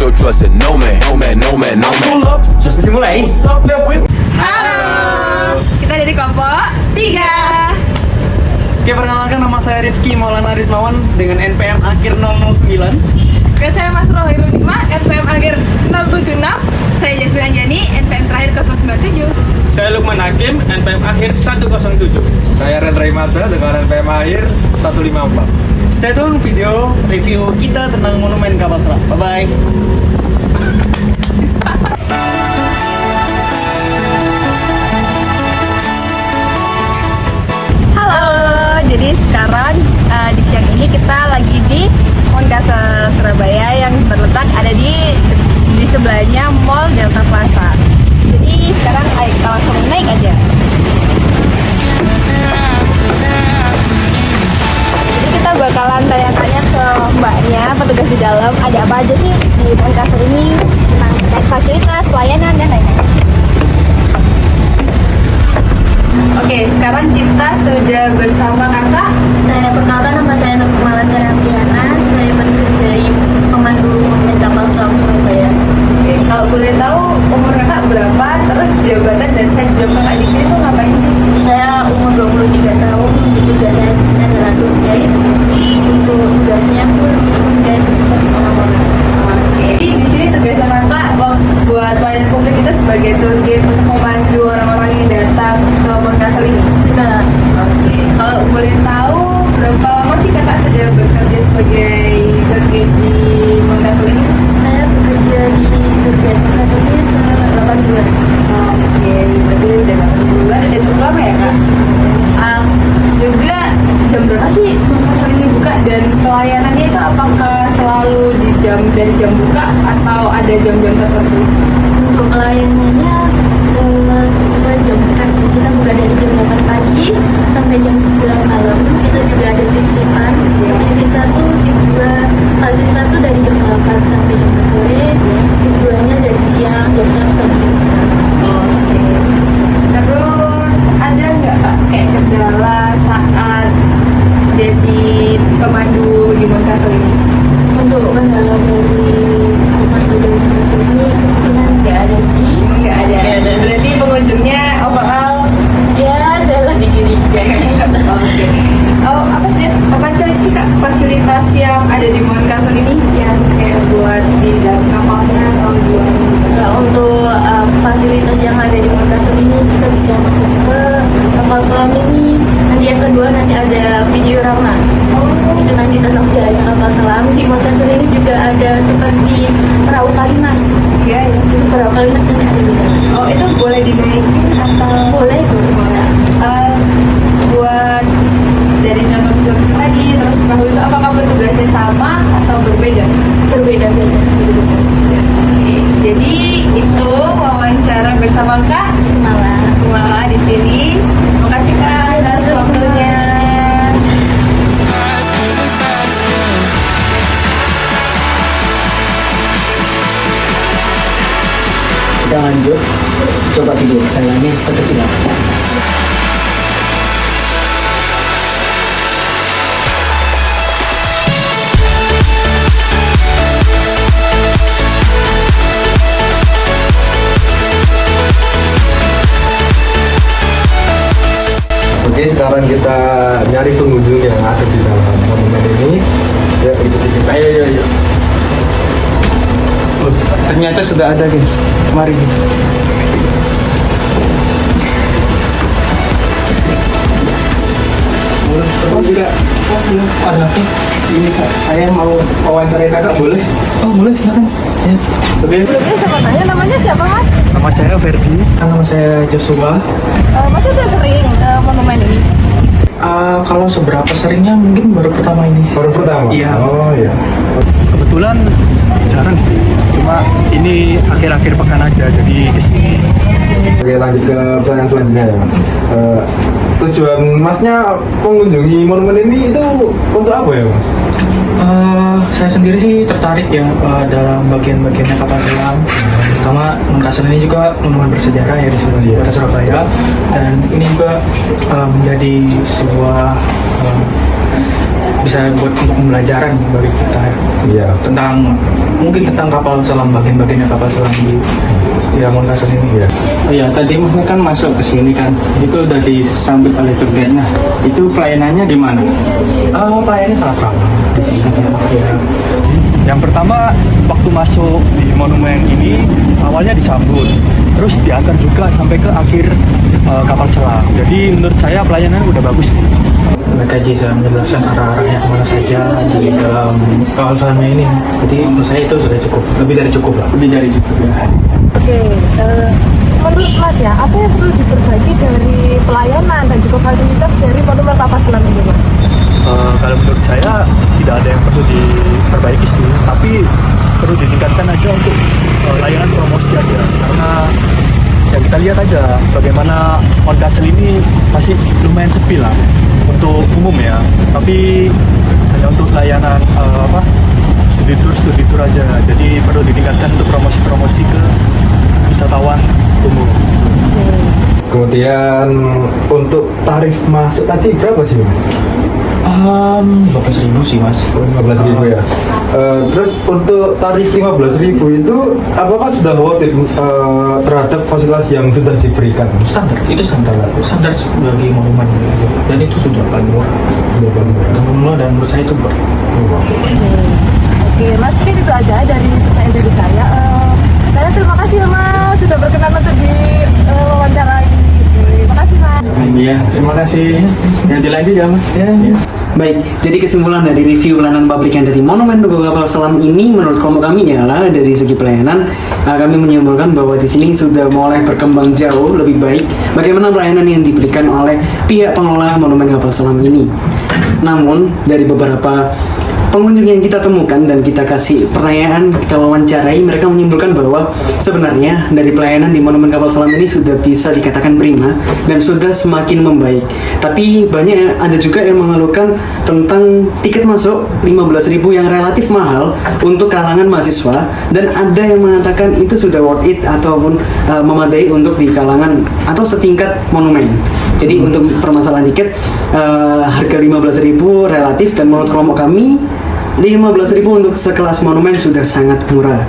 your trust in no man, no man, no man, no man. Bisa mulai? Halo, kita dari kelompok 3. Oke, perkenalkan nama saya Rifki Maulana Rismawan dengan NPM akhir 009. Dan saya Mas Rohirul Hikmah, NPM akhir 076. Saya Jasmine Anjani, NPM terakhir 097. Saya Lukman Hakim, NPM akhir 107. Saya Rendra Imada dengan NPM akhir 154. Stay tune video review kita tentang Monumen Kapal Selam. Bye-bye. Halo, jadi sekarang di siang ini kita lagi di Moncastle Surabaya yang terletak ada di sebelahnya Mall Delta Plaza. Jadi sekarang ayo kita langsung naik aja. Jadi kita bakalan tanya-tanya ke mbaknya, petugas di dalam, ada apa aja sih di Moncastle ini tentang fasilitas, pelayanan dan lain-lain. Oke, sekarang kita sudah bersama kakak. Saya perkenalkan, nama saya Nurmala Sarapiyana. Saya petugas dari pemandu Monumen Kapal Selam Surabaya. Oke, kalau boleh tahu umur kakak berapa, terus jabatan dan set job kakak di sini tuh ngapain sih? Saya umur 23 tahun. Jadi tugas saya di sini adalah tour guide. Untuk tugasnya pun guide orang-orang. Oke. Jadi di sini tugasnya kakak buat pelayanan publik itu sebagai tour guide untuk memandu orang-orang yang datang ke Moncastle ini. Nah, Oke. Kalau boleh tahu berapa lama sih kakak sudah bekerja sebagai tour guide di Moncastle ini? saya bekerja di tour guide Moncastle ini selama 8 bulan. Oke, berarti udah 8 bulan, udah cukup lama ya kak? Juga jam berapa sih Moncastle ini buka dan pelayanannya itu apakah selalu dari jam buka atau ada jam-jam tertentu? Untuk pelayanannya sesuai jam buka sih. Kita buka dari jam 8 pagi sampai jam 9 malam. Kita juga ada shift-shiftan. Jadi shift 1, shift 2. Kalau shift 1 dari jam 8 sampai jam 4 sore. Shift 2-nya dari siang jam 1 sampai jam 9. Oke. Terus ada nggak kak kayak kendala saat jadi pemandu di Moncastle ini? Untuk kendala dari pemandu dari Moncastle ini kemungkinan nggak ada sih. Nggak ada. Berarti pengunjungnya overall Ya adalah dikit-dikit. Oke. Oh, apa sih kak fasilitas yang ada di Moncastle ini yang kayak buat di dalam kapalnya atau buat Nah, untuk fasilitas yang ada di Moncastle ini kita bisa masuk ke kapal selam ini. Nanti yang kedua nanti ada video rama. Itu nanti tentang sejarahnya kapal selam. Di Moncastle ini juga ada seperti perahu Kalimas. ya? Itu perahu Kalimas nanti ada di dalam. Oh, itu boleh dinaikin atau Boleh bisa. Buat dari nonton film itu tadi, terus perahu itu apakah petugasnya sama atau berbeda? Berbeda-beda. Oke, jadi itu wawancara bersama Kak Mala di sini. Terima kasih Kak atas waktunya. Kita lanjut. Coba video saya ini sekecil apa. Oke, sekarang kita nyari pengunjung yang ada di dalam monumen ini. Ya, ikuti kita. Ayo. Oh, ternyata sudah ada guys. Mari guys. Oh juga. Oh belum. Ada apa? Ini kak, saya mau wawancara kakak boleh? Oh boleh, silakan. Ya. Oke. Sebelumnya saya mau tanya, namanya siapa Mas? Nama saya Ferdi. Nama saya Joshua. Mas udah sering ke monumen ini? Kalau seberapa seringnya mungkin baru pertama ini sih. Baru pertama? Iya. Oh iya. Kebetulan jarang sih. Cuma ini akhir-akhir pekan aja jadi kesini. Oke, lanjut ke pertanyaan selanjutnya ya mas. Tujuan masnya mengunjungi monumen ini itu untuk apa ya mas? Saya sendiri sih tertarik ya dalam bagian-bagiannya kapal selam. Pertama, Moncastle ini juga monumen bersejarah ya di Kota Surabaya, dan ini juga menjadi sebuah bisa buat untuk pembelajaran bagi kita ya. Iya. Mungkin tentang kapal selam, bagian-bagiannya kapal selam di Makassar ini. Iya. Oh ya, tadi Mas kan masuk ke sini kan, itu udah disambut oleh tour guide. Nah, itu pelayanannya gimana? Pelayanannya sangat ramah di sini ya. Yang pertama, waktu masuk di monumen ini awalnya disambut, terus diantar juga sampai ke akhir kapal selam. Jadi menurut saya pelayanan udah bagus. Mereka bisa menjelaskan arah-arahnya kemana saja di dalam kapal selam ini. Jadi menurut saya itu sudah cukup, lebih dari cukup lah. Lebih dari cukup ya. Oke, menurut Mas ya, apa yang perlu diperbaiki dari pelayanan dan juga fasilitas dari monumen kapal selam ini, Mas? Kalau menurut saya tidak ada yang perlu diperbaiki sih, tapi perlu ditingkatkan aja untuk layanan promosi aja, karena ya kita lihat aja bagaimana Makassar ini masih lumayan sepi lah untuk umum ya, tapi hanya untuk layanan studi tour aja, jadi perlu ditingkatkan untuk promosi ke wisatawan umum. Kemudian untuk tarif masuk tadi berapa sih Mas? 15.000 sih Mas. 15.000 ya. Terus untuk tarif 15.000 itu apakah sudah worth it terhadap fasilitas yang sudah diberikan? Standar bagi monumen ya. Dan itu sudah paling murah. Dan menurut saya itu murah. Oke, Mas, mungkin itu aja dari pertanyaan dari saya. Saya terima kasih ya, Mas, sudah berkenan untuk diwawancarai. Terima kasih, Mas. Iya, terima kasih. Nanti lanjut ya Mas. Ya. Baik, jadi kesimpulan dari review pelayanan pabrikan dari Monumen Tugu Kapal Selam ini menurut kelompok kami ialah dari segi pelayanan kami menyimpulkan bahwa di sini sudah mulai berkembang jauh lebih baik bagaimana pelayanan yang diberikan oleh pihak pengelola Monumen Kapal Selam ini. Namun dari beberapa pengunjung yang kita temukan dan kita kasih pertanyaan, kita wawancarai, mereka menyimpulkan bahwa sebenarnya dari pelayanan di Monumen Kapal Selam ini sudah bisa dikatakan prima dan sudah semakin membaik. Tapi ada juga yang mengeluhkan tentang tiket masuk 15.000 yang relatif mahal untuk kalangan mahasiswa, dan ada yang mengatakan itu sudah worth it ataupun memadai untuk di kalangan atau setingkat monumen. Jadi untuk permasalahan tiket harga 15.000 relatif, dan menurut kelompok kami 15.000 untuk sekelas monumen sudah sangat murah.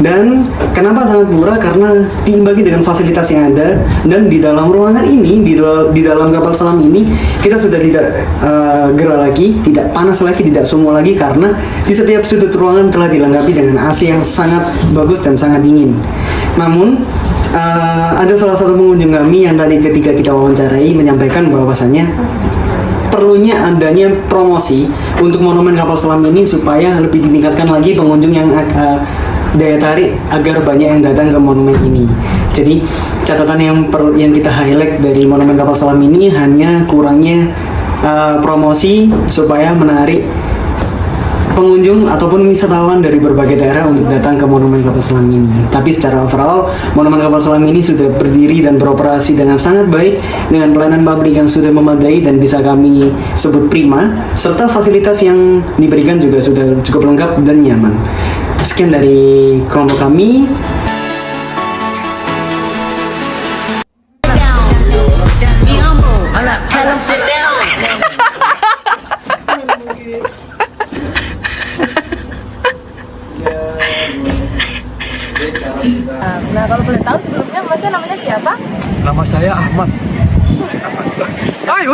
Dan kenapa sangat murah? Karena diimbangi dengan fasilitas yang ada, dan di dalam ruangan ini, di dalam kapal selam ini kita sudah tidak gerah lagi, tidak panas lagi, tidak sumuk lagi, karena di setiap sudut ruangan telah dilengkapi dengan AC yang sangat bagus dan sangat dingin. Namun ada salah satu pengunjung kami yang tadi ketika kita wawancarai menyampaikan bahwasannya perlunya adanya promosi untuk monumen kapal selam ini supaya lebih ditingkatkan lagi pengunjung yang daya tarik agar banyak yang datang ke monumen ini. Jadi catatan yang kita highlight dari monumen kapal selam ini hanya kurangnya promosi supaya menarik pengunjung ataupun wisatawan dari berbagai daerah untuk datang ke Monumen Kapal Selam ini. Tapi secara overall, Monumen Kapal Selam ini sudah berdiri dan beroperasi dengan sangat baik, dengan pelayanan publik yang sudah memadai dan bisa kami sebut prima, serta fasilitas yang diberikan juga sudah cukup lengkap dan nyaman. Sekian dari kelompok kami. Nah, kalau boleh tahu sebelumnya Masnya namanya siapa? Nama saya Ahmad. Ayo,